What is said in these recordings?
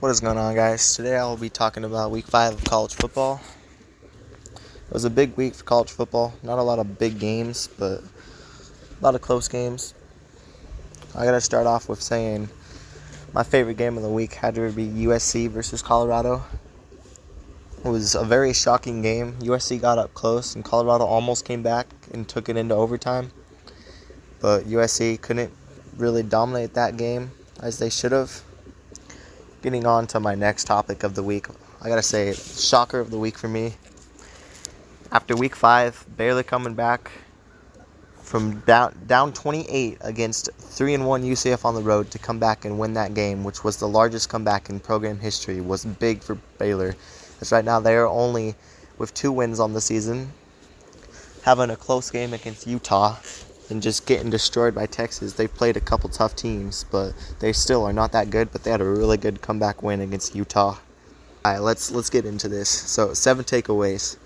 What is going on, guys? Today I will be talking about week 5 of college football. It was a big week for college football. Not a lot of big games, but a lot of close games. I gotta start off with saying my favorite game of the week had to be USC versus Colorado. It was a very shocking game. USC got up close and Colorado almost came back and took it into overtime. But USC couldn't really dominate that game as they should have. Getting on to my next topic of the week, I gotta say, shocker of the week for me. After week 5, Baylor coming back from down 28 against 3-1 UCF on the road to come back and win that game, which was the largest comeback in program history, was big for Baylor. As right now they are only with 2 wins on the season, having a close game against Utah and just getting destroyed by Texas. They played a couple tough teams, but they still are not that good, but they had a really good comeback win against Utah. Alright, let's get into this. So, 7 takeaways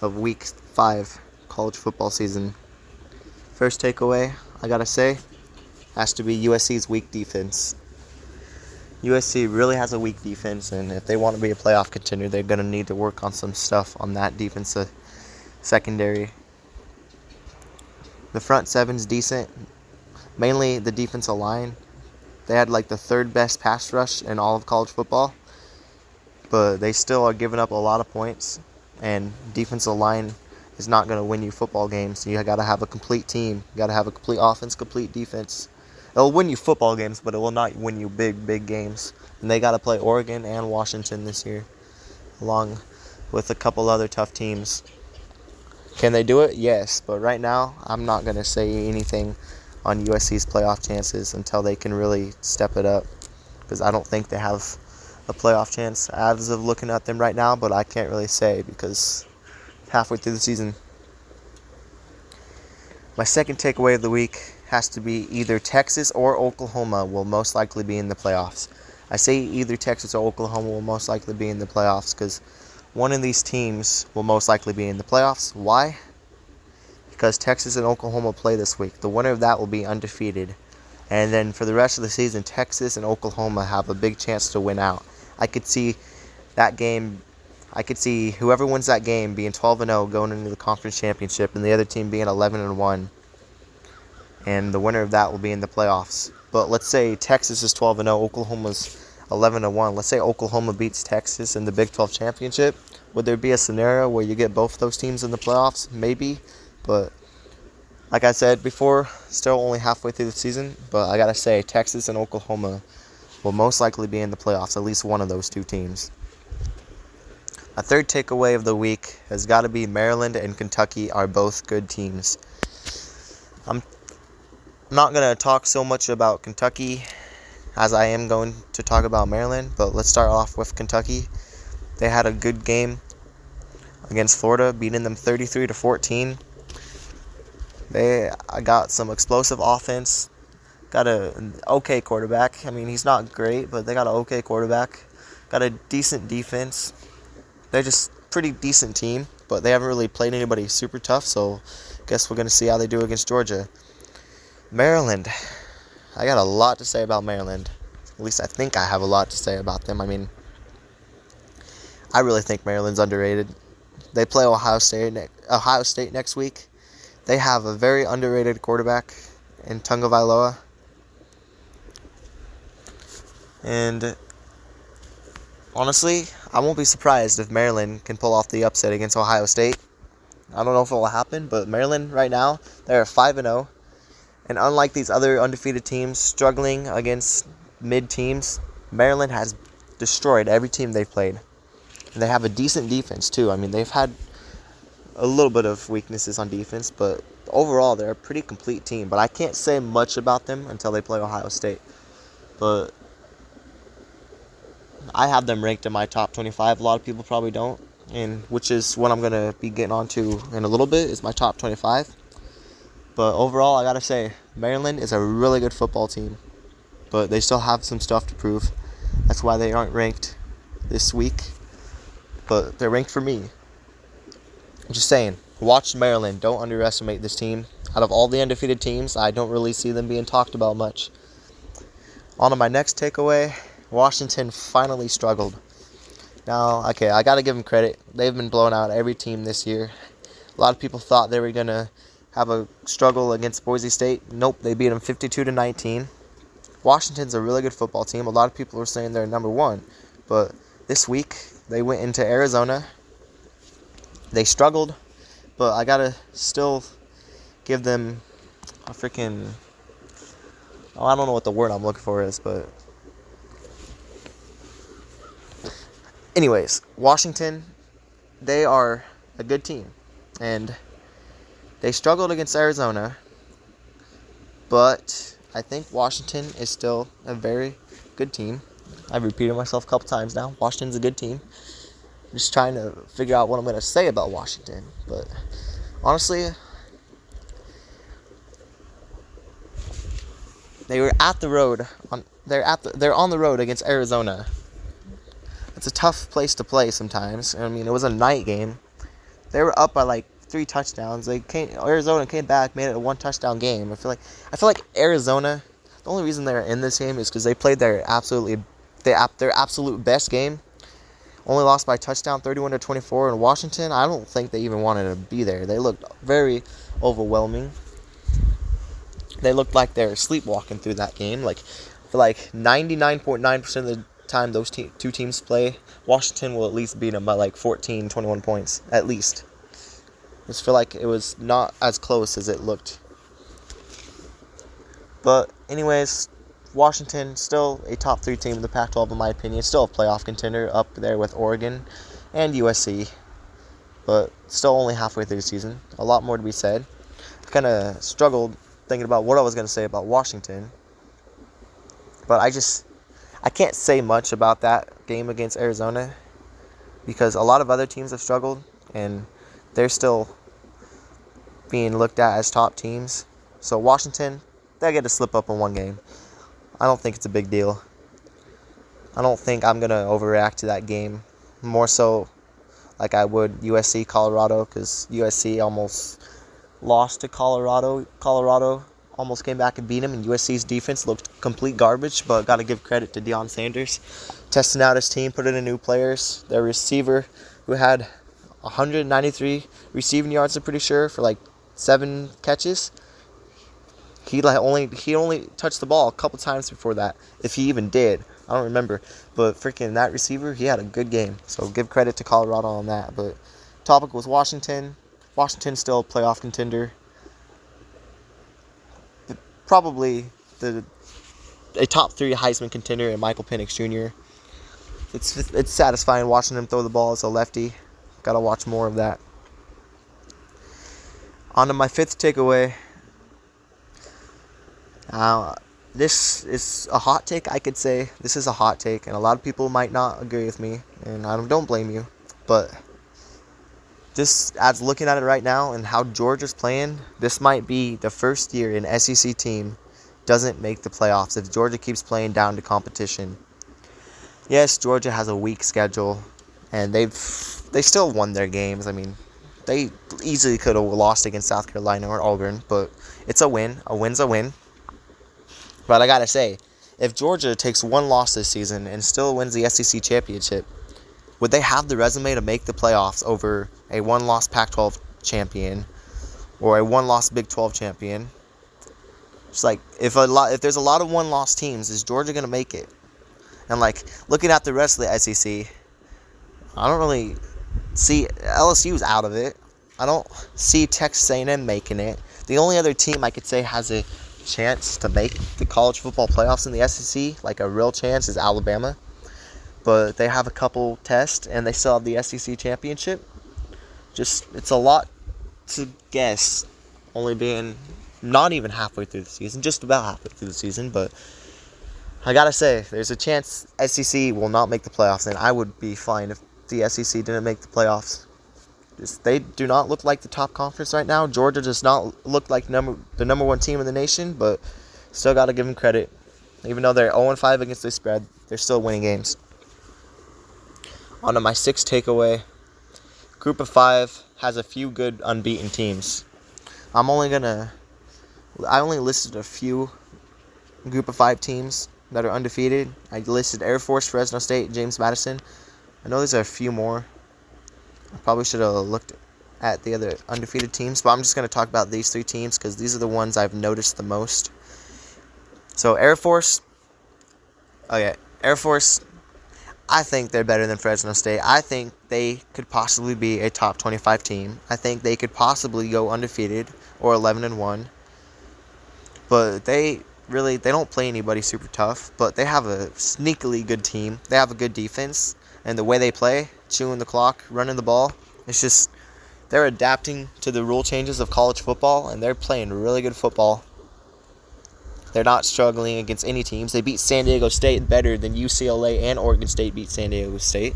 of week 5 college football season. First takeaway, I gotta say, has to be USC's weak defense. USC really has a weak defense, and if they want to be a playoff contender, they're gonna need to work on some stuff on that defensive secondary. The front seven's decent, mainly the defensive line. They had like the 3rd best pass rush in all of college football, but they still are giving up a lot of points, and defensive line is not going to win you football games. You got to have a complete team. You got to have a complete offense, complete defense. It'll win you football games, but it will not win you big games. And they got to play Oregon and Washington this year, along with a couple other tough teams. Can they do it? Yes, but right now I'm not going to say anything on USC's playoff chances until they can really step it up, because I don't think they have a playoff chance as of looking at them right now, but I can't really say because halfway through the season. My second takeaway of the week has to be either Texas or Oklahoma will most likely be in the playoffs. I say either Texas or Oklahoma will most likely be in the playoffs because one of these teams will most likely be in the playoffs. Why? Because Texas and Oklahoma play this week. The winner of that will be undefeated. And then for the rest of the season, Texas and Oklahoma have a big chance to win out. I could see that game. I could see whoever wins that game being 12-0 going into the conference championship, and the other team being 11-1. And the winner of that will be in the playoffs. But let's say Texas is 12-0, Oklahoma's 11-1. Let's say Oklahoma beats Texas in the Big 12 championship. Would there be a scenario where you get both those teams in the playoffs? Maybe. But like I said before, still only halfway through the season. But I got to say, Texas and Oklahoma will most likely be in the playoffs, at least one of those 2 teams. My third takeaway of the week has got to be Maryland and Kentucky are both good teams. I'm not going to talk so much about Kentucky as I am going to talk about Maryland, but let's start off with Kentucky. They had a good game against Florida, beating them 33-14. They got some explosive offense, got an okay quarterback. I mean, he's not great, but they got an okay quarterback. Got a decent defense. They're just pretty decent team, but they haven't really played anybody super tough, so I guess we're going to see how they do against Georgia. Maryland. I got a lot to say about Maryland. At least I think I have a lot to say about them. I mean, I really think Maryland's underrated. They play Ohio State next week. They have a very underrated quarterback in Tagovailoa. And honestly, I won't be surprised if Maryland can pull off the upset against Ohio State. I don't know if it will happen, but Maryland right now, they're 5-0. And unlike these other undefeated teams struggling against mid teams, Maryland has destroyed every team they've played. And they have a decent defense too. I mean, they've had a little bit of weaknesses on defense, but overall they're a pretty complete team. But I can't say much about them until they play Ohio State. But I have them ranked in my top 25. A lot of people probably don't, and which is what I'm going to be getting onto in a little bit, is my top 25. But overall, I got to say, Maryland is a really good football team, but they still have some stuff to prove. That's why they aren't ranked this week, but they're ranked for me. I'm just saying, watch Maryland. Don't underestimate this team. Out of all the undefeated teams, I don't really see them being talked about much. On to my next takeaway. Washington finally struggled. Now, okay, I got to give them credit. They've been blowing out every team this year. A lot of people thought they were going to have a struggle against Boise State. Nope, they beat them 52-19. Washington's a really good football team. A lot of people were saying they're number one. But this week, they went into Arizona. They struggled, but I got to still give them a freaking... Oh, I don't know what the word I'm looking for is, but... Anyways, Washington, they are a good team. And they struggled against Arizona, but I think Washington is still a very good team. I've repeated myself a couple times now. Washington's a good team. I'm just trying to figure out what I'm going to say about Washington. But honestly, they were at the road. They're on the road against Arizona. It's a tough place to play sometimes. I mean, it was a night game. They were up by like 3 touchdowns. Arizona came back, made it a 1 touchdown game. I feel like Arizona. The only reason they're in this game is because they played their absolute best game. Only lost by a touchdown, 31-24. In Washington, I don't think they even wanted to be there. They looked very overwhelming. They looked like they were sleepwalking through that game. Like, for like 99.9% of the time those two teams play, Washington will at least beat them by like 14, 21 points, at least. I just feel like it was not as close as it looked. But anyways, Washington, still a top 3 team in the Pac-12 in my opinion. Still a playoff contender up there with Oregon and USC. But still only halfway through the season. A lot more to be said. I kind of struggled thinking about what I was going to say about Washington. But I can't say much about that game against Arizona because a lot of other teams have struggled and they're still being looked at as top teams. So Washington, they get to slip up in one game. I don't think it's a big deal. I don't think I'm going to overreact to that game. More so like I would USC, Colorado, because USC almost lost to Colorado. Colorado almost came back and beat him, and USC's defense looked complete garbage, but got to give credit to Deion Sanders. Testing out his team, putting in new players. Their receiver, who had 193 receiving yards, I'm pretty sure, for like 7 catches. He only touched the ball a couple times before that, if he even did. I don't remember. But freaking that receiver, he had a good game. So give credit to Colorado on that. But topic was Washington. Washington's still a playoff contender. Probably a top 3 Heisman contender in Michael Penix Jr. It's satisfying watching him throw the ball as a lefty. Gotta watch more of that. On to my 5th takeaway. This is a hot take, I could say. This is a hot take, and a lot of people might not agree with me, and I don't blame you. But just as looking at it right now and how Georgia's playing, this might be the first year an SEC team doesn't make the playoffs if Georgia keeps playing down to competition. Yes, Georgia has a weak schedule, and they still won their games. I mean, they easily could have lost against South Carolina or Auburn, but it's a win. A win's a win. But I gotta say, if Georgia takes 1 loss this season and still wins the SEC championship, would they have the resume to make the playoffs over a 1-loss Pac-12 champion or a 1-loss Big 12 champion? It's like, if there's a lot of 1-loss teams, is Georgia gonna make it? And like looking at the rest of the SEC, I don't really see LSU's out of it. I don't see Texas A&M making it. The only other team I could say has a chance to make the college football playoffs in the SEC, like a real chance, is Alabama. But they have a couple tests, and they still have the SEC championship. It's a lot to guess, only being not even halfway through the season, just about halfway through the season. But I gotta say, there's a chance SEC will not make the playoffs, and I would be fine if the SEC didn't make the playoffs. They do not look like the top conference right now. Georgia does not look like the number 1 team in the nation, but still got to give them credit. Even though they're 0-5 against the spread, they're still winning games. On to my 6th takeaway. Group of 5 has a few good unbeaten teams. I only listed a few Group of 5 teams. that are undefeated. I listed Air Force, Fresno State, James Madison. I know there's a few more. I probably should have looked at the other undefeated teams, but I'm just going to talk about these 3 teams because these are the ones I've noticed the most. So Air Force, I think they're better than Fresno State. I think they could possibly be a top 25 team. I think they could possibly go undefeated or 11-1. But they don't play anybody super tough, but they have a sneakily good team. They have a good defense, and the way they play, chewing the clock, running the ball, it's just they're adapting to the rule changes of college football, and they're playing really good football. They're not struggling against any teams. They beat San Diego State better than UCLA and Oregon State beat San Diego State.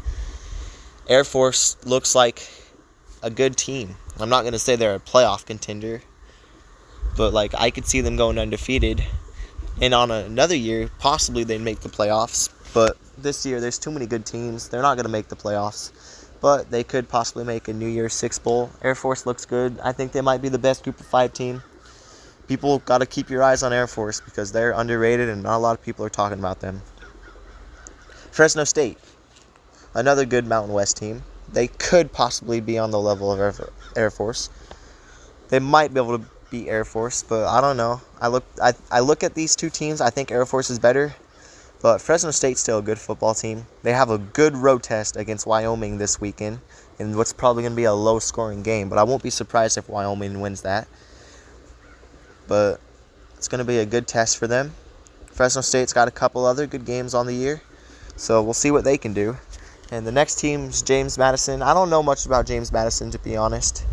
Air Force looks like a good team. I'm not going to say they're a playoff contender, but I could see them going undefeated. And on another year, possibly they'd make the playoffs. But this year, there's too many good teams. They're not going to make the playoffs. But they could possibly make a New Year's Six Bowl. Air Force looks good. I think they might be the best Group of 5 team. People got to keep your eyes on Air Force because they're underrated and not a lot of people are talking about them. Fresno State, another good Mountain West team. They could possibly be on the level of Air Force. They might be able to beat Air Force, but I don't know. I look at these 2 teams. I think Air Force is better, but Fresno State's still a good football team. They have a good road test against Wyoming this weekend in what's probably going to be a low-scoring game, but I won't be surprised if Wyoming wins that. But it's going to be a good test for them. Fresno State's got a couple other good games on the year, so we'll see what they can do. And the next team's James Madison. I don't know much about James Madison, to be honest.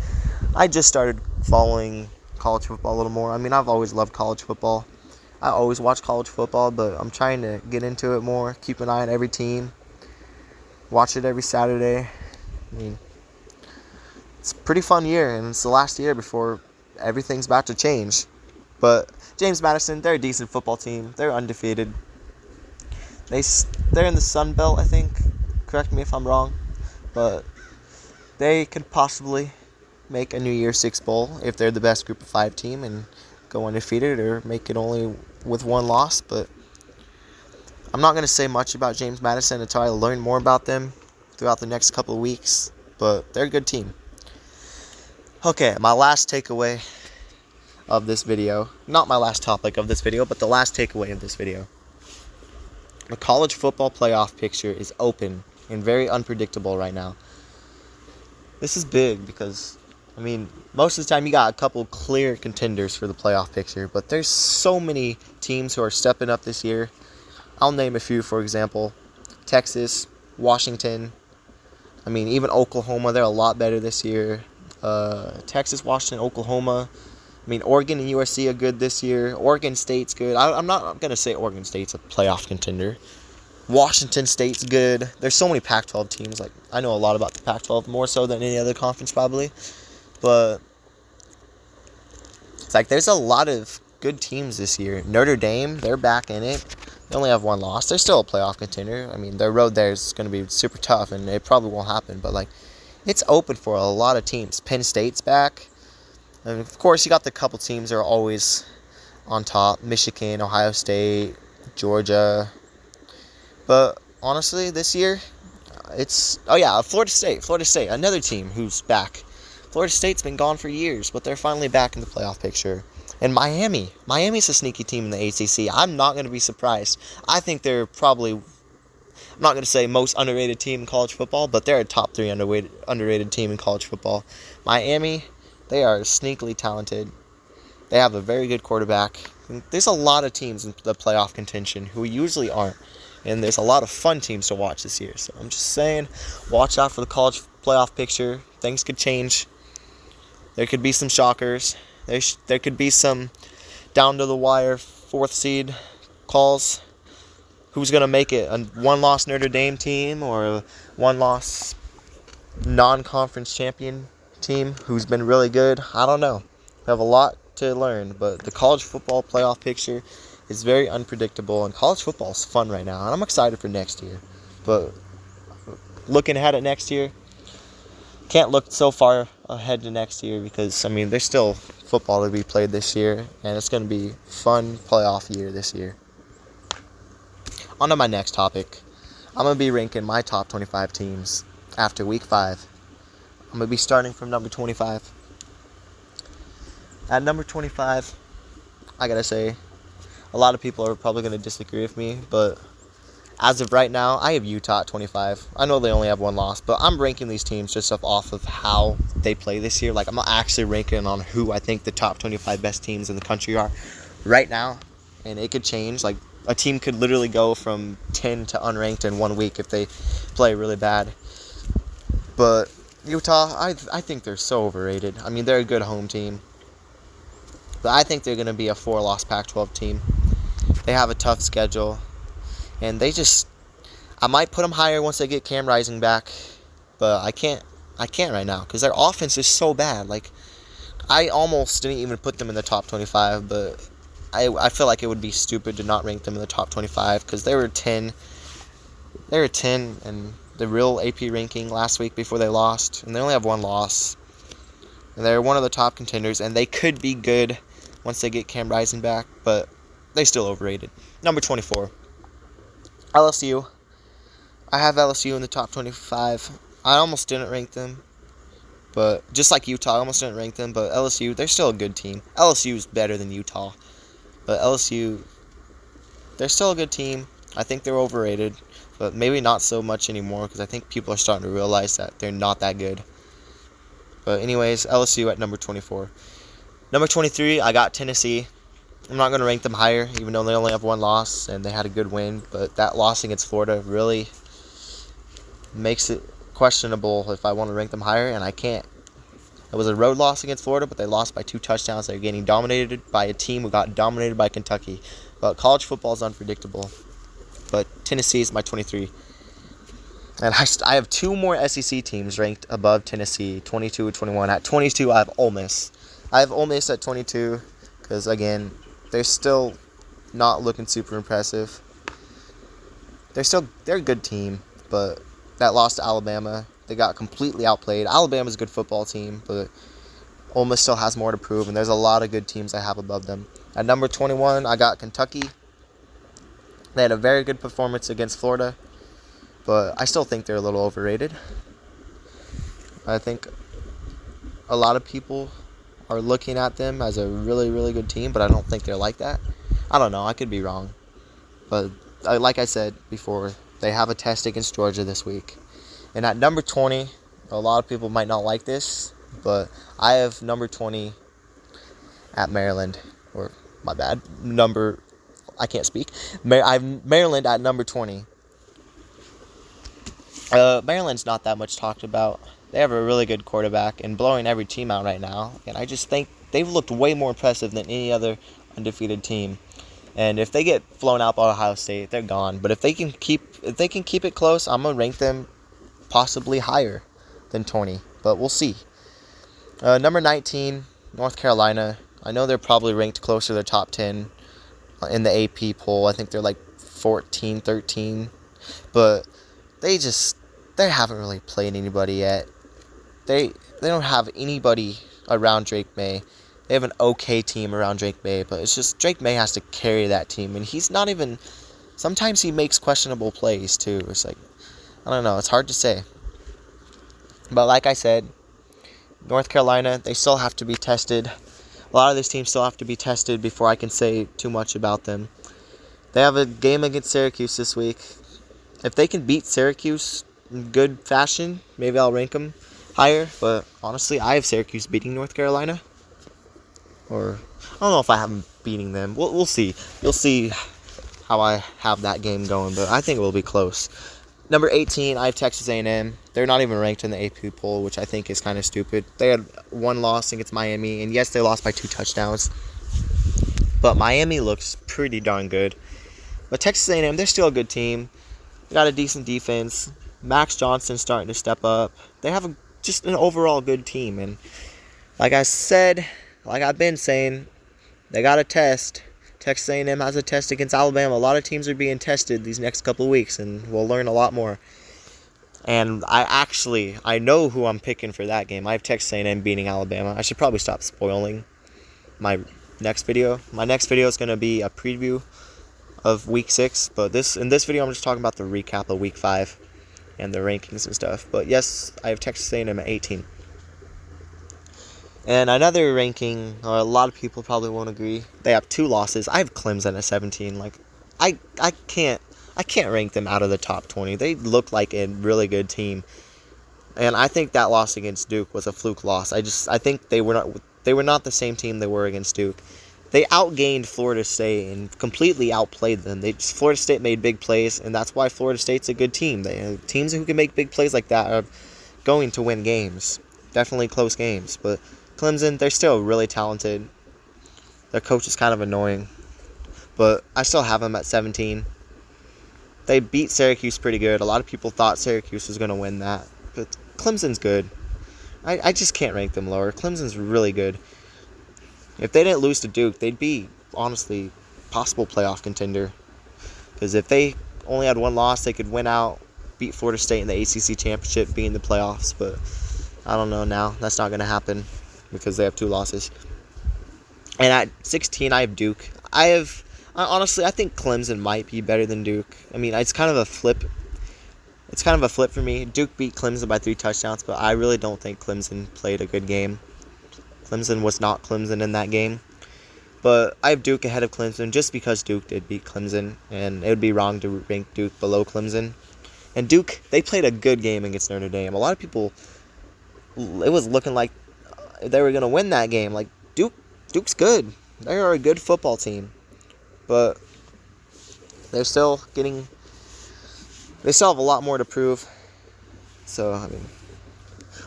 I just started following college football a little more. I mean, I've always loved college football. I always watch college football, but I'm trying to get into it more, keep an eye on every team, watch it every Saturday. I mean, it's a pretty fun year, and it's the last year before everything's about to change. But James Madison, they're a decent football team. They're undefeated. They're in the Sun Belt, I think. Correct me if I'm wrong. But they could possibly make a New Year's Six Bowl if they're the best Group of 5 team and go undefeated or make it only with 1 loss. But I'm not going to say much about James Madison until I learn more about them throughout the next couple of weeks. But they're a good team. Okay, my last takeaway of this video, not my last topic of this video, but the last takeaway of this video. The college football playoff picture is open and very unpredictable right now. This is big because, I mean, most of the time you got a couple clear contenders for the playoff picture, but there's so many teams who are stepping up this year. I'll name a few, for example, Texas, Washington, I mean, even Oklahoma, they're a lot better this year. Texas, Washington, Oklahoma. I mean, Oregon and USC are good this year. Oregon State's good. I'm not going to say Oregon State's a playoff contender. Washington State's good. There's so many Pac-12 teams. I know a lot about the Pac-12, more so than any other conference probably. But it's there's a lot of good teams this year. Notre Dame, they're back in it. They only have 1 loss. They're still a playoff contender. I mean, their road there is going to be super tough, and it probably won't happen. But, it's open for a lot of teams. Penn State's back. And of course, you got the couple teams that are always on top. Michigan, Ohio State, Georgia. But honestly, this year, it's... Oh, yeah, Florida State. Florida State, another team who's back. Florida State's been gone for years, but they're finally back in the playoff picture. And Miami. Miami's a sneaky team in the ACC. I'm not going to be surprised. I think they're probably... I'm not going to say most underrated team in college football, but they're a top 3 underrated team in college football. Miami... They are sneakily talented. They have a very good quarterback. There's a lot of teams in the playoff contention who usually aren't. And there's a lot of fun teams to watch this year. So I'm just saying, watch out for the college playoff picture. Things could change. There could be some shockers. There could be some down-to-the-wire 4th seed calls. Who's going to make it? A 1-loss Notre Dame team or a 1-loss non-conference champion team who's been really good? I don't know. We have a lot to learn, but the college football playoff picture is very unpredictable, and college football is fun right now, and I'm excited for next year. But looking ahead at next year, can't look so far ahead to next year because, I mean, there's still football to be played this year, and it's going to be a fun playoff year this year. On to my next topic. I'm going to be ranking my top 25 teams after week 5. I'm going to be starting from number 25. At number 25, I got to say, a lot of people are probably going to disagree with me, but as of right now, I have Utah at 25. I know they only have one loss, but I'm ranking these teams just off of how they play this year. Like, I'm not actually ranking on who I think the top 25 best teams in the country are right now, and it could change. Like, a team could literally go from 10 to unranked in 1 week if they play really bad. But Utah, I think they're so overrated. I mean, they're a good home team, but I think they're going to be a 4-loss Pac-12 team. They have a tough schedule. And I might put them higher once they get Cam Rising back, but I can't right now because their offense is so bad. Like, I almost didn't even put them in the top 25, but I feel like it would be stupid to not rank them in the top 25 because they were 10. They were 10 in the real AP ranking last week before they lost, and they only have one loss. And they're one of the top contenders, and they could be good once they get Cam Rising back, but they still overrated. Number 24. LSU. I have LSU in the top 25. I almost didn't rank them, but just like Utah, I almost didn't rank them, but LSU, they're still a good team. LSU is better than Utah, but LSU, they're still a good team. I think they're overrated, but maybe not so much anymore because I think people are starting to realize that they're not that good. But anyways, LSU at number 24. Number 23, I got Tennessee. I'm not going to rank them higher, even though they only have one loss and they had a good win. But that loss against Florida really makes it questionable if I want to rank them higher, and I can't. It was a road loss against Florida, but they lost by 2 touchdowns. They're getting dominated by a team who got dominated by Kentucky. But college football is unpredictable. But Tennessee is my 23. And I have 2 more SEC teams ranked above Tennessee, 22 and 21. At 22, I have Ole Miss. I have Ole Miss at 22 because, again, they're still not looking super impressive. They're a good team, but that loss to Alabama, they got completely outplayed. Alabama's a good football team, but Ole Miss still has more to prove, and there's a lot of good teams I have above them. At number 21, I got Kentucky. They had a very good performance against Florida, but I still think they're a little overrated. I think a lot of people are looking at them as a really, really good team, but I don't think they're like that. I don't know. I could be wrong. But like I said before, they have a test against Georgia this week. And at number 20, a lot of people might not like this, but I have number 20 at Maryland. Or, my bad, I can't speak. I have Maryland at number 20. Maryland's not that much talked about. They have a really good quarterback and blowing every team out right now. And I just think they've looked way more impressive than any other undefeated team. And if they get flown out by Ohio State, they're gone. But if they can keep it close, I'm gonna rank them possibly higher than 20. But we'll see. Number 19, North Carolina. I know they're probably ranked closer to the top 10 in the AP poll. I think they're like 14, 13. But they haven't really played anybody yet. They don't have anybody around Drake May. They have an okay team around Drake May, but it's just Drake May has to carry that team, and he's not even. Sometimes he makes questionable plays too. It's like, I don't know. It's hard to say. But like I said, North Carolina, they still have to be tested. A lot of these teams still have to be tested before I can say too much about them. They have a game against Syracuse this week. If they can beat Syracuse in good fashion, maybe I'll rank them higher. But honestly, I have Syracuse beating North Carolina. Or, I don't know if I have them beating them. We'll see. You'll see how I have that game going, but I think it will be close. Number 18, I have Texas A&M. They're not even ranked in the AP poll, which I think is kind of stupid. They had one loss against Miami, and yes, they lost by 2 touchdowns. But Miami looks pretty darn good. But Texas A&M, they're still a good team. They got a decent defense. Max Johnson's starting to step up. They have just an overall good team. And like I said, like I've been saying, they got a test. Texas A&M has a test against Alabama. A lot of teams are being tested these next couple of weeks, and we'll learn a lot more. And I know who I'm picking for that game. I have Texas A&M beating Alabama. I should probably stop spoiling my next video. My next video is going to be a preview of Week 6. But in this video, I'm just talking about the recap of Week 5 and the rankings and stuff. But yes, I have Texas A&M at 18. And another ranking, a lot of people probably won't agree. They have 2 losses. I have Clemson at 17. Like, I can't rank them out of the top 20. They look like a really good team. And I think that loss against Duke was a fluke loss. I think they were not the same team they were against Duke. They outgained Florida State and completely outplayed them. Florida State made big plays, and that's why Florida State's a good team. Teams who can make big plays like that are going to win games. Definitely close games. But Clemson, they're still really talented. Their coach is kind of annoying. But I still have them at 17. They beat Syracuse pretty good. A lot of people thought Syracuse was going to win that. But Clemson's good. I just can't rank them lower. Clemson's really good. If they didn't lose to Duke, they'd be, honestly, possible playoff contender. Because if they only had 1 loss, they could win out, beat Florida State in the ACC championship, be in the playoffs. But I don't know now. That's not going to happen because they have 2 losses. And at 16, I have Duke. Honestly, I think Clemson might be better than Duke. I mean, it's kind of a flip. It's kind of a flip for me. Duke beat Clemson by 3 touchdowns, but I really don't think Clemson played a good game. Clemson was not Clemson in that game. But I have Duke ahead of Clemson just because Duke did beat Clemson, and it would be wrong to rank Duke below Clemson. And Duke, they played a good game against Notre Dame. A lot of people, it was looking like they were going to win that game. Like, Duke's good. They are a good football team. But they still have a lot more to prove. So, I mean,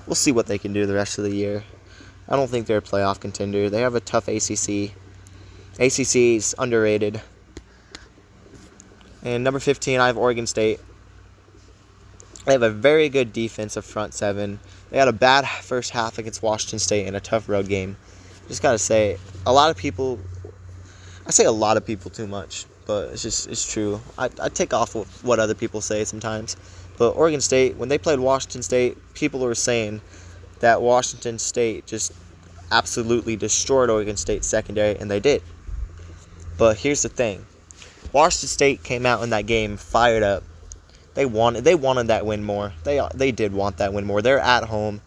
we'll see what they can do the rest of the year. I don't think they're a playoff contender. They have a tough ACC. ACC is underrated. And number 15, I have Oregon State. They have a very good defensive front 7. They had a bad first half against Washington State in a tough road game. Just got to say, a lot of people, I say a lot of people too much, but it's true. I take off what other people say sometimes. But Oregon State, when they played Washington State, people were saying that Washington State just absolutely destroyed Oregon State's secondary, and they did. But here's the thing. Washington State came out in that game fired up. They wanted that win more. They did want that win more. They're at home.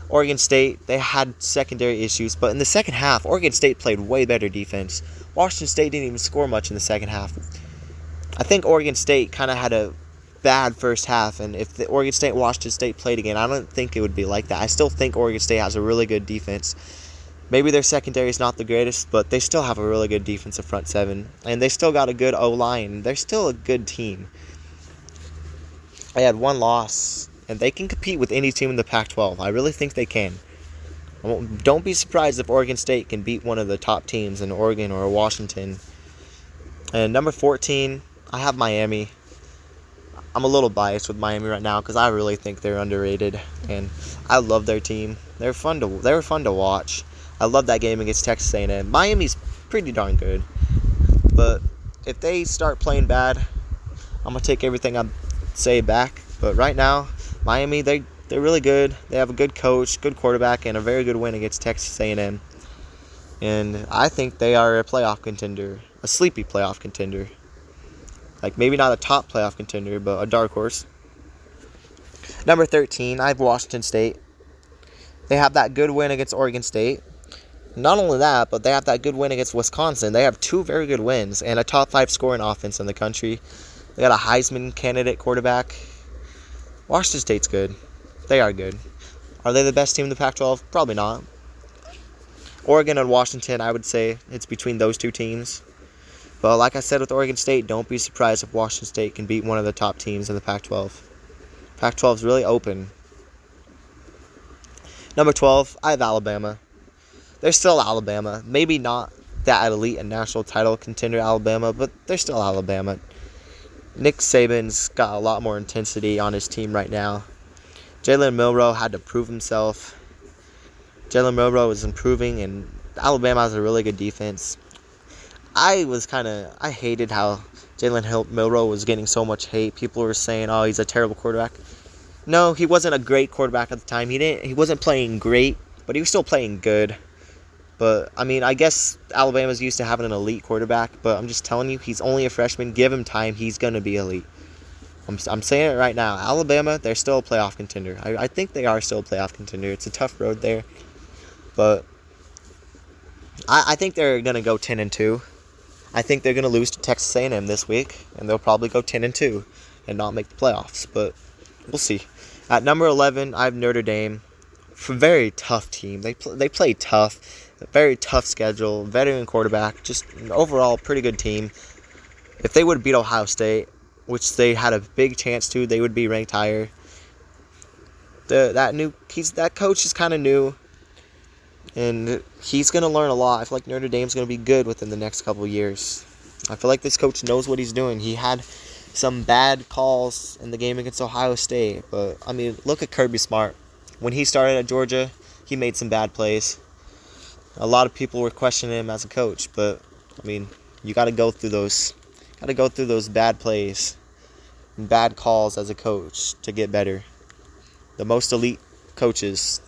Oregon State, they had secondary issues, but in the second half, Oregon State played way better defense. Washington State didn't even score much in the second half. I think Oregon State kind of had a bad first half, and if the Oregon State and Washington State played again, I don't think it would be like that. I still think Oregon State has a really good defense. Maybe their secondary is not the greatest, but they still have a really good defensive front 7, and they still got a good O-line. They're still a good team. They had 1 loss, and they can compete with any team in the Pac-12. I really think they can. Don't be surprised if Oregon State can beat one of the top teams in Oregon or Washington. And number 14, I have Miami. I'm a little biased with Miami right now because I really think they're underrated, and I love their team. They were fun to watch. I love that game against Texas A&M. Miami's pretty darn good, but if they start playing bad, I'm gonna take everything I say back. But right now, Miami, they're really good. They have a good coach, good quarterback, and a very good win against Texas A&M. And I think they are a playoff contender, a sleepy playoff contender. Like, maybe not a top playoff contender, but a dark horse. Number 13, I have Washington State. They have that good win against Oregon State. Not only that, but they have that good win against Wisconsin. They have 2 very good wins and a top 5 scoring offense in the country. They got a Heisman candidate quarterback. Washington State's good. They are good. Are they the best team in the Pac-12? Probably not. Oregon and Washington, I would say it's between those 2 teams. But like I said with Oregon State, don't be surprised if Washington State can beat one of the top teams in the Pac-12. Pac-12 is really open. Number 12, I have Alabama. They're still Alabama. Maybe not that elite and national title contender Alabama, but they're still Alabama. Nick Saban's got a lot more intensity on his team right now. Jalen Milroe had to prove himself. Jalen Milroe is improving, and Alabama has a really good defense. I hated how Jalen Milroe was getting so much hate. People were saying, oh, he's a terrible quarterback. No, he wasn't a great quarterback at the time. He wasn't playing great, but he was still playing good. But, I mean, I guess Alabama's used to having an elite quarterback, but I'm just telling you, he's only a freshman. Give him time. He's going to be elite. I'm saying it right now. Alabama, they're still a playoff contender. I think they are still a playoff contender. It's a tough road there. But I think they're going to go 10-2. I think they're going to lose to Texas A&M this week, and they'll probably go 10-2 and not make the playoffs. But we'll see. At number 11, I have Notre Dame. Very tough team. They play tough. Very tough schedule. Veteran quarterback. Just an overall pretty good team. If they would beat Ohio State, which they had a big chance to, they would be ranked higher. That coach is kind of new, and he's going to learn a lot. I feel like Notre Dame's going to be good within the next couple of years. I feel like this coach knows what he's doing. He had some bad calls in the game against Ohio State, but, I mean, look at Kirby Smart. When he started at Georgia, he made some bad plays. A lot of people were questioning him as a coach, but, I mean, you got to go through those bad plays and bad calls as a coach to get better. The most elite coaches.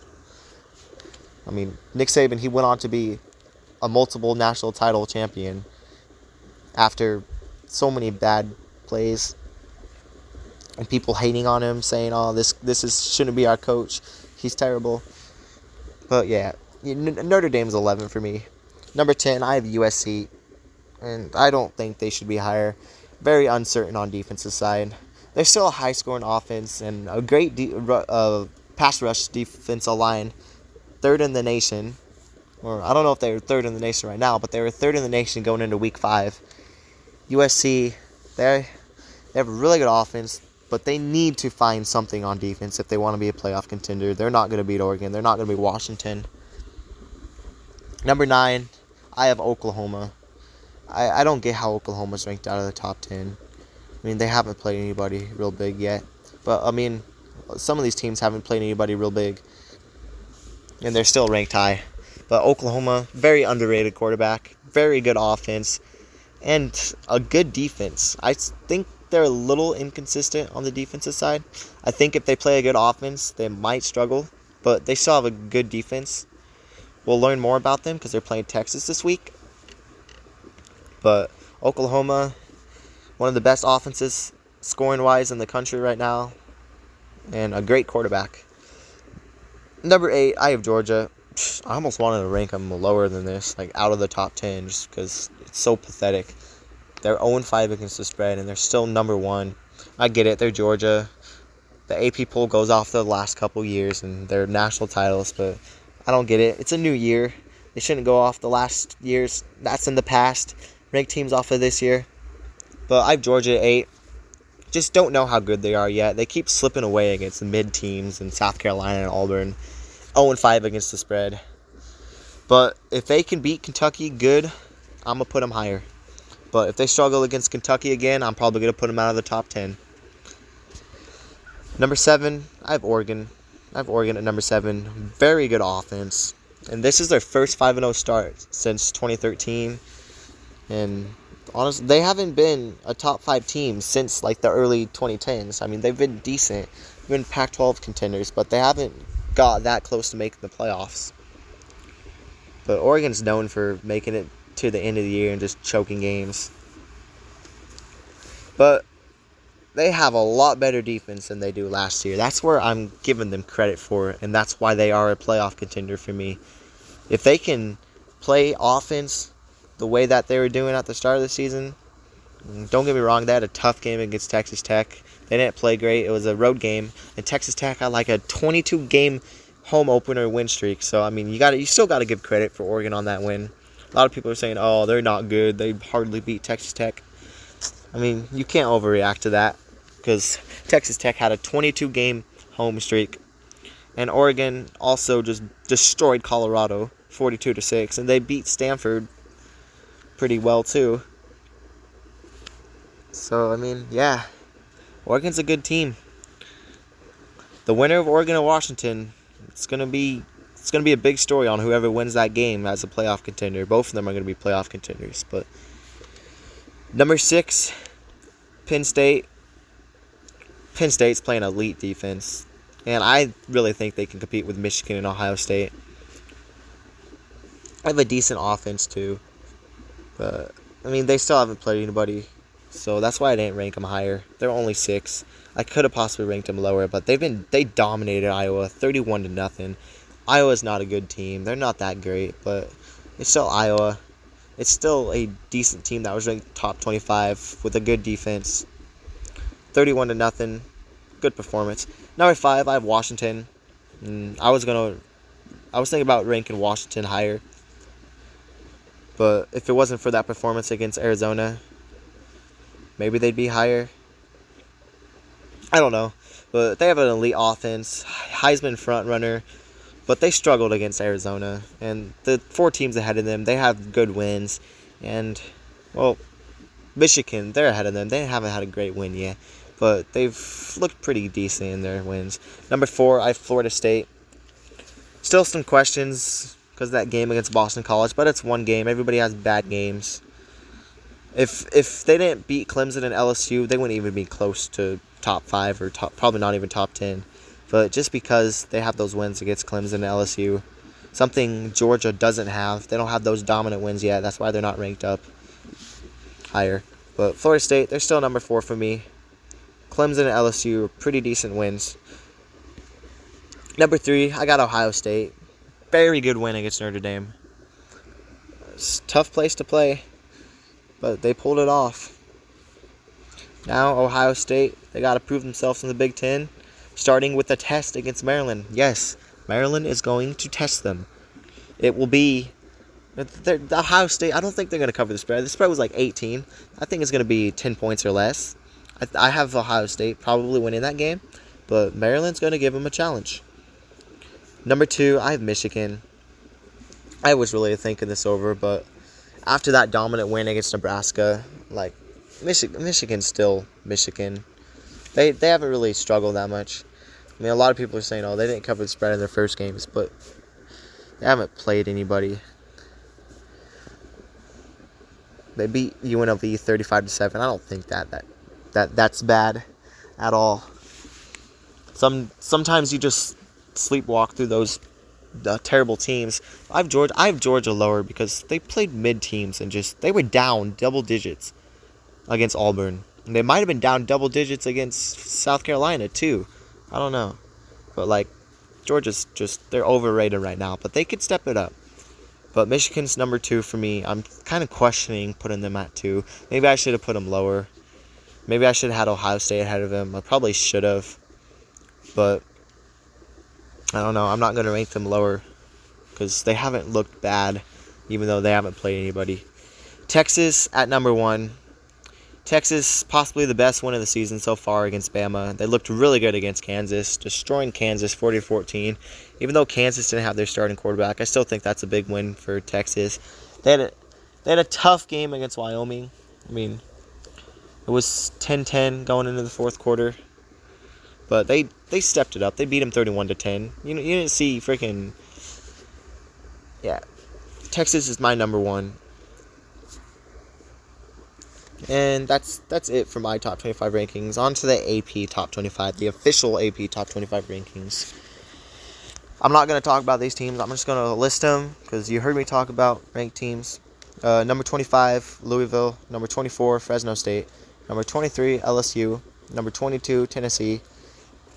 I mean, Nick Saban, he went on to be a multiple national title champion after so many bad plays and people hating on him, saying, "Oh, this shouldn't be our coach. He's terrible." But yeah, Notre Dame's 11 for me. Number 10, I have USC, and I don't think they should be higher. Very uncertain on defensive side. They're still a high-scoring offense and a great pass rush defensive line, third in the nation. Or I don't know if they're third in the nation right now, but they were third in the nation going into Week 5. USC, they have a really good offense, but they need to find something on defense if they want to be a playoff contender. They're not going to beat Oregon. They're not going to beat Washington. Number 9, I have Oklahoma. I don't get how Oklahoma's ranked out of the top 10. I mean, they haven't played anybody real big yet. But, I mean, some of these teams haven't played anybody real big, and they're still ranked high. But Oklahoma, very underrated quarterback, very good offense, and a good defense. I think they're a little inconsistent on the defensive side. I think if they play a good offense, they might struggle, but they still have a good defense. We'll learn more about them because they're playing Texas this week. But Oklahoma, one of the best offenses scoring-wise in the country right now, and a great quarterback. Number 8, I have Georgia. I almost wanted to rank them lower than this, like out of the top 10, just because it's so pathetic. They're 0-5 against the spread, and they're still number 1. I get it, they're Georgia. The AP poll goes off the last couple years, and they're national titles, but I don't get it. It's a new year. They shouldn't go off the last years. That's in the past. Rank teams off of this year. But I have Georgia at 8. Just don't know how good they are yet. They keep slipping away against the mid-teams in South Carolina and Auburn. 0-5 against the spread. But if they can beat Kentucky good, I'm going to put them higher. But if they struggle against Kentucky again, I'm probably going to put them out of the top 10. Number 7, I have Oregon. I have Oregon at number 7. Very good offense. And this is their first 5-0 start since 2013. And honestly, they haven't been a top 5 team since like the early 2010s. I mean, they've been decent. They've been Pac-12 contenders, but they haven't got that close to making the playoffs. But Oregon's known for making it to the end of the year and just choking games. But they have a lot better defense than they do last year. That's where I'm giving them credit for, and that's why they are a playoff contender for me. If they can play offense the way that they were doing at the start of the season, don't get me wrong, they had a tough game against Texas Tech. They didn't play great. It was a road game, and Texas Tech had like a 22-game home opener win streak. So I mean, you still got to give credit for Oregon on that win. A lot of people are saying, "Oh, they're not good. They hardly beat Texas Tech." I mean, you can't overreact to that because Texas Tech had a 22-game home streak, and Oregon also just destroyed Colorado 42-6, and they beat Stanford pretty well too. So I mean, yeah, Oregon's a good team. The winner of Oregon and Washington, it's gonna be a big story on whoever wins that game as a playoff contender. Both of them are gonna be playoff contenders. But number 6, Penn State. Penn State's playing elite defense, and I really think they can compete with Michigan and Ohio State. I have a decent offense too, but I mean they still haven't played anybody, so that's why I didn't rank them higher. They're only 6. I could have possibly ranked them lower, but they dominated Iowa 31-0. Iowa's not a good team. They're not that great, but it's still Iowa. It's still a decent team that was ranked top 25 with a good defense. 31-0, good performance. Number 5, I have Washington. I was thinking about ranking Washington higher, but if it wasn't for that performance against Arizona, maybe they'd be higher. I don't know, but they have an elite offense, Heisman front runner, but they struggled against Arizona, and the 4 teams ahead of them, they have good wins, and, well, Michigan, they're ahead of them. They haven't had a great win yet, but they've looked pretty decent in their wins. Number 4, I have Florida State. Still some questions because of that game against Boston College, but it's one game. Everybody has bad games. If they didn't beat Clemson and LSU, they wouldn't even be close to top 5 or probably not even top 10. But just because they have those wins against Clemson and LSU, something Georgia doesn't have, they don't have those dominant wins yet. That's why they're not ranked up higher. But Florida State, they're still number 4 for me. Clemson and LSU are pretty decent wins. Number 3, I got Ohio State. Very good win against Notre Dame. It's a tough place to play, but they pulled it off. Now Ohio State, they got to prove themselves in the Big Ten, starting with a test against Maryland. Yes, Maryland is going to test them. It will be the Ohio State. I don't think they're going to cover the spread. The spread was like 18. I think it's going to be 10 points or less. I have Ohio State probably winning that game, but Maryland's going to give them a challenge. Number 2, I have Michigan. I was really thinking this over, but after that dominant win against Nebraska, like Michigan's still Michigan. They haven't really struggled that much. I mean, a lot of people are saying, oh, they didn't cover the spread in their first games, but they haven't played anybody. They beat UNLV 35-7. I don't think that's bad at all. Sometimes you just sleepwalk through those terrible teams. I have Georgia lower because they played mid teams and they were down double digits against Auburn. And they might have been down double digits against South Carolina too. I don't know. But Georgia's they're overrated right now, but they could step it up. But Michigan's number 2 for me. I'm kind of questioning putting them at 2. Maybe I should have put them lower. Maybe I should have had Ohio State ahead of them. I probably should have. But I don't know. I'm not going to rank them lower because they haven't looked bad, even though they haven't played anybody. Texas at number 1. Texas, possibly the best win of the season so far against Bama. They looked really good against Kansas, destroying Kansas 40-14. Even though Kansas didn't have their starting quarterback, I still think that's a big win for Texas. They had a tough game against Wyoming. I mean, it was 10-10 going into the fourth quarter. But they stepped it up. They beat them 31-10. You didn't see freaking... Yeah. Texas is my number 1. And that's it for my top 25 rankings. On to the AP top 25, the official AP top 25 rankings. I'm not going to talk about these teams. I'm just going to list them because you heard me talk about ranked teams. Number 25, Louisville. Number 24, Fresno State. Number 23, LSU. Number 22, Tennessee.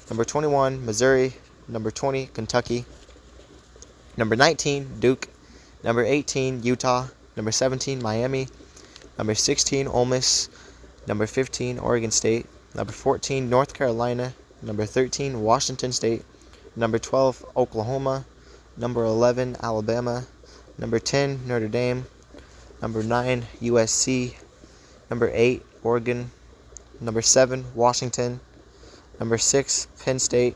Number 21, Missouri. Number 20, Kentucky. Number 19, Duke. Number 18, Utah. Number 17, Miami. Number 16, Ole Miss. Number 15, Oregon State. Number 14, North Carolina. Number 13, Washington State. Number 12, Oklahoma. Number 11, Alabama. Number 10, Notre Dame. Number 9, USC. Number 8, Oregon. Number 7, Washington. Number 6, Penn State.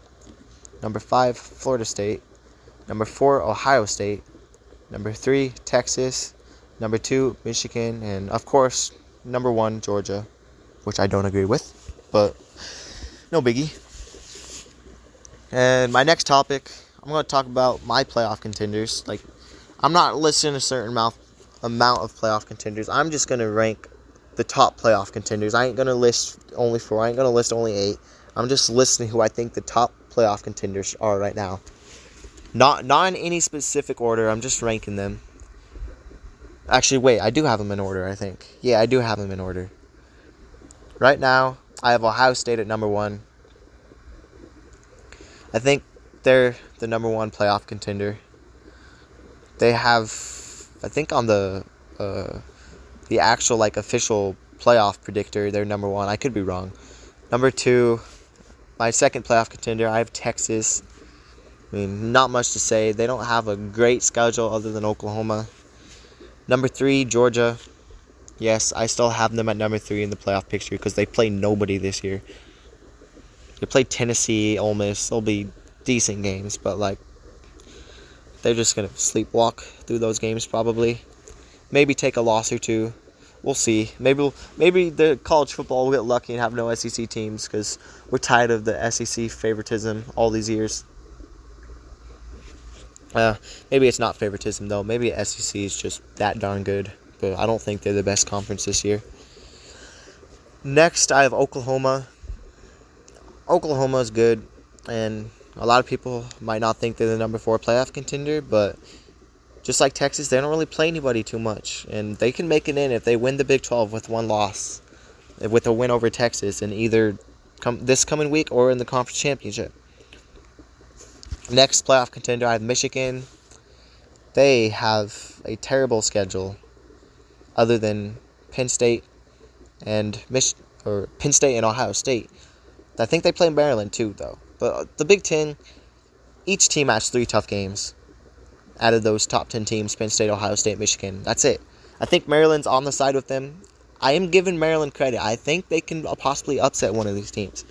Number 5, Florida State. Number 4, Ohio State. Number 3, Texas. Number 2, Michigan. And, of course, number 1, Georgia, which I don't agree with, but no biggie. And my next topic, I'm going to talk about my playoff contenders. I'm not listing a certain amount of playoff contenders. I'm just going to rank the top playoff contenders. I ain't going to list only 4. I ain't going to list only 8. I'm just listing who I think the top playoff contenders are right now. Not in any specific order. I'm just ranking them. Actually, wait, I do have them in order, I think. Yeah, I do have them in order. Right now, I have Ohio State at number 1. I think they're the number 1 playoff contender. They have, I think on the actual official playoff predictor, they're number 1. I could be wrong. Number 2, my second playoff contender, I have Texas. I mean, not much to say. They don't have a great schedule other than Oklahoma. Number 3, Georgia. Yes, I still have them at number 3 in the playoff picture because they play nobody this year. They play Tennessee, Ole Miss. They'll be decent games, but they're just gonna sleepwalk through those games probably. Maybe take a loss or two. We'll see. Maybe the college football will get lucky and have no SEC teams because we're tired of the SEC favoritism all these years. Maybe it's not favoritism though. Maybe SEC is just that darn good, but I don't think they're the best conference this year. Next, I have Oklahoma. Oklahoma is good, and a lot of people might not think they're the number 4 playoff contender, but just like Texas, they don't really play anybody too much, and they can make it in if they win the Big 12 with one loss, with a win over Texas, in either this coming week or in the conference championship. Next playoff contender, I have Michigan. They have a terrible schedule, other than Penn State and Penn State and Ohio State. I think they play Maryland too, though. But the Big Ten, each team has 3 tough games. Out of those top 10 teams, Penn State, Ohio State, Michigan. That's it. I think Maryland's on the side with them. I am giving Maryland credit. I think they can possibly upset one of these teams.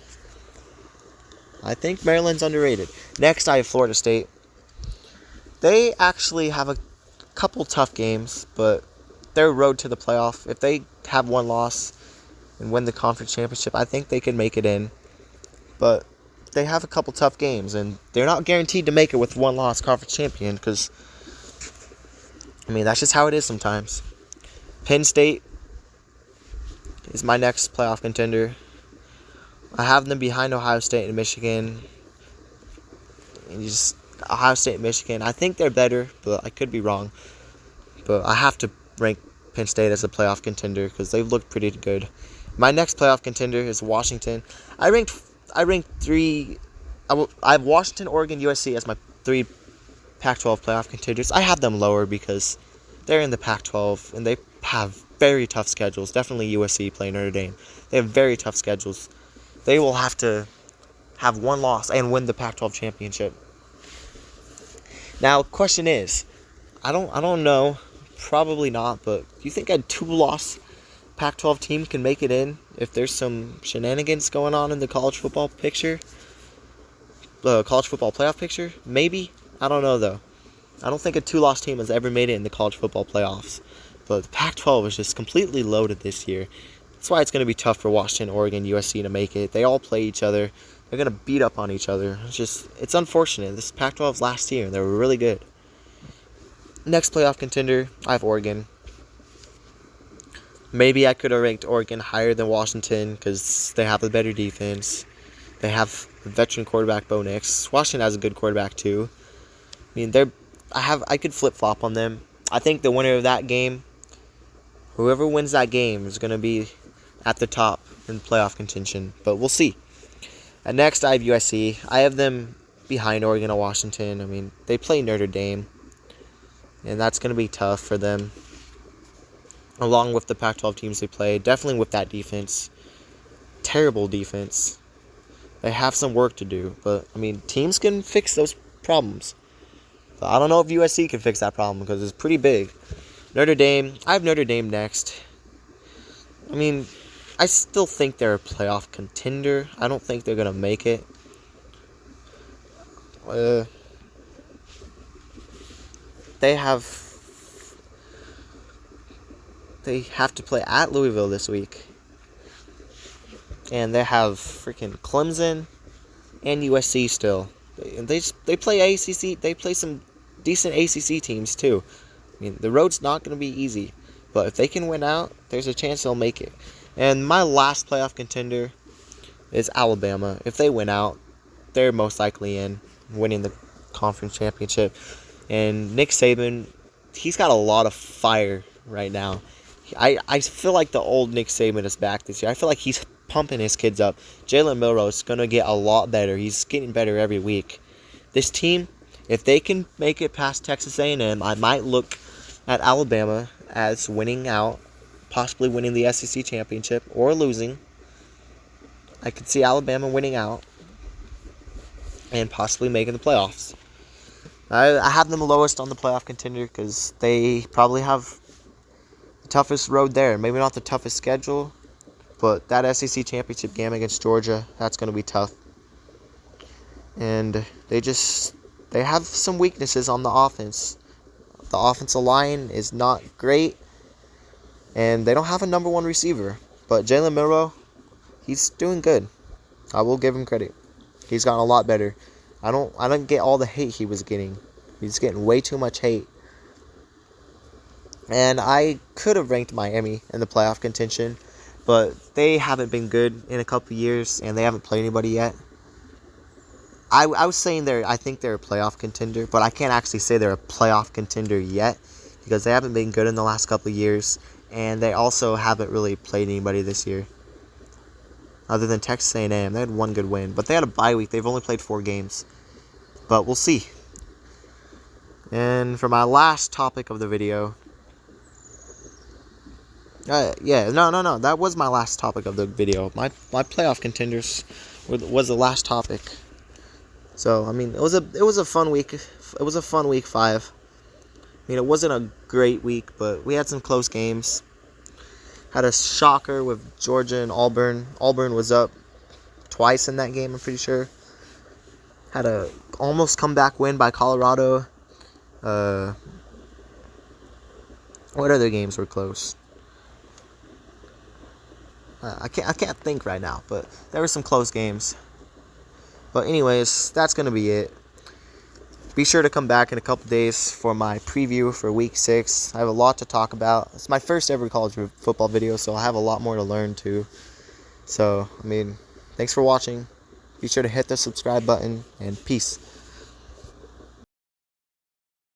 I think Maryland's underrated. Next, I have Florida State. They actually have a couple tough games, but their road to the playoff, if they have one loss and win the conference championship, I think they can make it in. But they have a couple tough games, and they're not guaranteed to make it with one loss conference champion because, that's just how it is sometimes. Penn State is my next playoff contender. I have them behind Ohio State and Michigan. Ohio State and Michigan. I think they're better, but I could be wrong. But I have to rank Penn State as a playoff contender because they've looked pretty good. My next playoff contender is Washington. I ranked 3. I have Washington, Oregon, USC as my 3 Pac-12 playoff contenders. I have them lower because they're in the Pac-12 and they have very tough schedules. Definitely USC playing Notre Dame. They have very tough schedules. They will have to have one loss and win the Pac-12 championship. Now, question is, I don't know, probably not, but do you think a 2-loss Pac-12 team can make it in if there's some shenanigans going on in the college football picture? College football playoff picture? Maybe. I don't know, though. I don't think a 2-loss team has ever made it in the college football playoffs. But the Pac-12 is just completely loaded this year. That's why it's going to be tough for Washington, Oregon, USC to make it. They all play each other. They're going to beat up on each other. It's unfortunate. This Pac-12's last year, and they were really good. Next playoff contender, I have Oregon. Maybe I could have ranked Oregon higher than Washington because they have a better defense. They have a veteran quarterback, Bo Nix. Washington has a good quarterback too. I could flip-flop on them. I think the winner of that game, whoever wins that game, is going to be at the top in playoff contention. But we'll see. And next, I have USC. I have them behind Oregon and Washington. They play Notre Dame, and that's going to be tough for them. Along with the Pac-12 teams they play, definitely with that defense. Terrible defense. They have some work to do, but, teams can fix those problems. So I don't know if USC can fix that problem because it's pretty big. Notre Dame, I have Notre Dame next. I still think they're a playoff contender. I don't think they're going to make it. They have to play at Louisville this week. And they have freaking Clemson and USC still. They play ACC. They play some decent ACC teams too. The road's not going to be easy. But if they can win out, there's a chance they'll make it. And my last playoff contender is Alabama. If they win out, they're most likely in winning the conference championship. And Nick Saban, he's got a lot of fire right now. I feel like the old Nick Saban is back this year. I feel like he's pumping his kids up. Jalen Milroe is going to get a lot better. He's getting better every week. This team, if they can make it past Texas A&M, I might look at Alabama as winning out, possibly winning the SEC championship or losing. I could see Alabama winning out and possibly making the playoffs. I have them lowest on the playoff contender because they probably have the toughest road there. Maybe not the toughest schedule, but that SEC championship game against Georgia, that's going to be tough. And they have some weaknesses on the offense. The offensive line is not great, and they don't have a number one receiver. But Jalen Milroe, he's doing good. I will give him credit. He's gotten a lot better. I don't get all the hate he was getting. He's getting way too much hate. And I could have ranked Miami in the playoff contention, but they haven't been good in a couple years, and they haven't played anybody yet. I was saying I think they're a playoff contender, but I can't actually say they're a playoff contender yet because they haven't been good in the last couple of years, and they also haven't really played anybody this year. Other than Texas A&M, they had one good win, but they had a bye week. They've only played 4 games, but we'll see. And for my last topic of the video, that was my last topic of the video. My playoff contenders was the last topic. So, I mean, it was a fun week. It was a fun week 5. I mean, it wasn't a great week, but we had some close games. Had a shocker with Georgia and Auburn. Auburn was up twice in that game, I'm pretty sure. Had a almost comeback win by Colorado. What other games were close? I can't think right now, but there were some close games. But anyways, that's going to be it. Be sure to come back in a couple days for my preview for Week 6. I have a lot to talk about. It's my first ever college football video, so I have a lot more to learn too. So, I mean, thanks for watching. Be sure to hit the subscribe button, and peace.